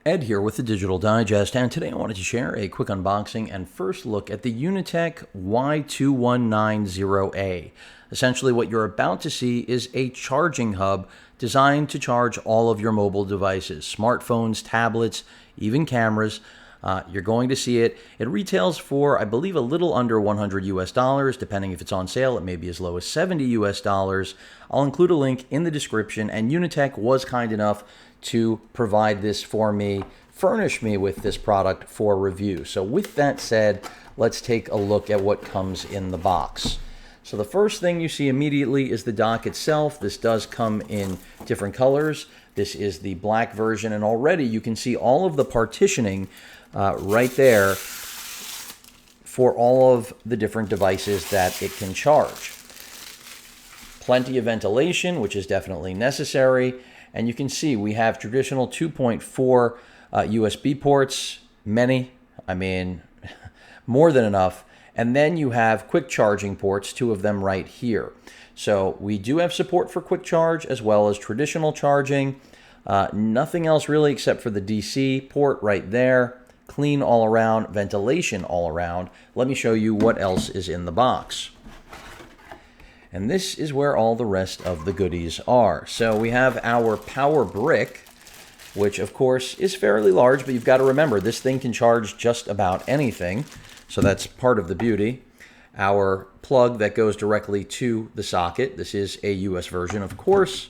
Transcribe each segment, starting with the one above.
Ed here with the Digital Digest, and today I wanted to share a quick unboxing and first look at the Unitek Y2190A. Essentially what you're about to see is a charging hub designed to charge all of your mobile devices, smartphones, tablets, even cameras. You're going to see it. It retails for, I believe, a little under $100 US. Depending if it's on sale, it may be as low as $70 US. I'll include a link in the description, and Unitek was kind enough to provide this for me, furnish me with this product for review. So with that said, let's take a look at what comes in the box. So the first thing you see immediately is the dock itself. This does come in different colors. This is the black version, and already you can see all of the partitioning right there for all of the different devices that it can charge. Plenty of ventilation, which is definitely necessary. And you can see we have traditional 2.4 USB ports, many, I mean, more than enough. And then you have quick charging ports, two of them right here. So we do have support for quick charge as well as traditional charging. Nothing else really except for the DC port right there. Clean all around, ventilation all around. Let me show you what else is in the box. And this is where all the rest of the goodies are. So we have our power brick, which of course is fairly large, but you've got to remember this thing can charge just about anything. So that's part of the beauty. Our plug that goes directly to the socket. This is a US version, of course,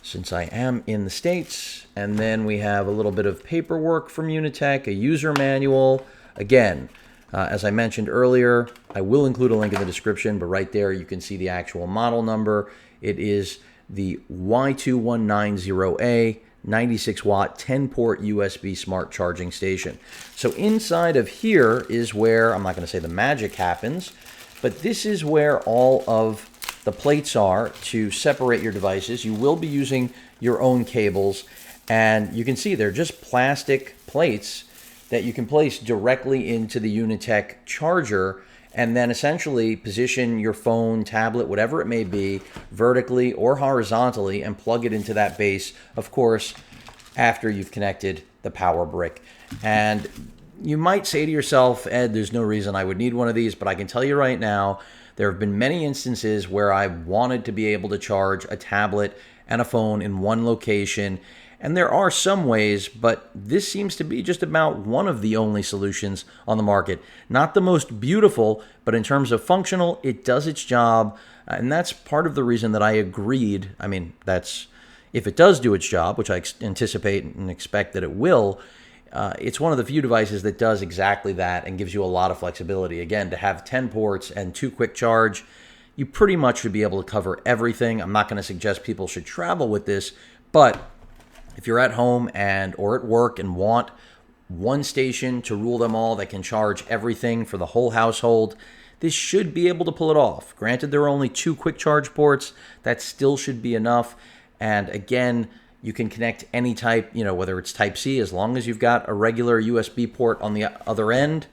since I am in the States. And then we have a little bit of paperwork from Unitek, a user manual. Again, as I mentioned earlier, I will include a link in the description, but right there you can see the actual model number. It is the Y2190A 96 watt 10 port USB smart charging station. So inside of here is where, I'm not going to say the magic happens, but this is where all of the plates are to separate your devices. You will be using your own cables, and you can see they're just plastic plates that you can place directly into the Unitek charger and then essentially position your phone, tablet, whatever it may be, vertically or horizontally and plug it into that base, of course, after you've connected the power brick. And you might say to yourself, Ed, there's no reason I would need one of these, but I can tell you right now, there have been many instances where I wanted to be able to charge a tablet and a phone in one location. And there are some ways, but this seems to be just about one of the only solutions on the market. Not the most beautiful, but in terms of functional, it does its job. And that's part of the reason that I agreed. I mean, that's if it does do its job, which I anticipate and expect that it will, it's one of the few devices that does exactly that and gives you a lot of flexibility. Again, to have 10 ports and 2 quick charge, you pretty much should be able to cover everything. I'm not going to suggest people should travel with this, but if you're at home or at work and want one station to rule them all that can charge everything for the whole household, this should be able to pull it off. Granted, there are only 2 quick charge ports. That still should be enough. And again, you can connect any type, whether it's Type C, as long as you've got a regular USB port on the other end,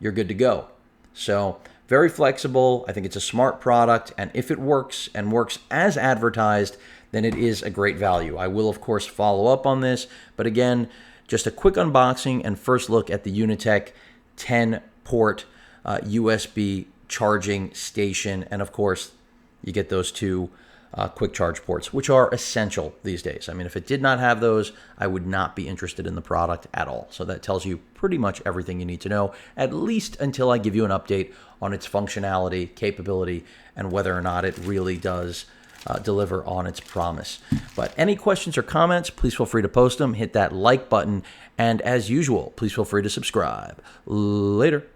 you're good to go. So very flexible. I think it's a smart product. And if it works and works as advertised, then it is a great value. I will, of course, follow up on this. But again, just a quick unboxing and first look at the Unitek 10-port USB charging station. And, of course, you get those 2 quick charge ports, which are essential these days. I mean, if it did not have those, I would not be interested in the product at all. So that tells you pretty much everything you need to know, at least until I give you an update on its functionality, capability, and whether or not it really does deliver on its promise. But any questions or comments, please feel free to post them. Hit that like button. And as usual, please feel free to subscribe. Later.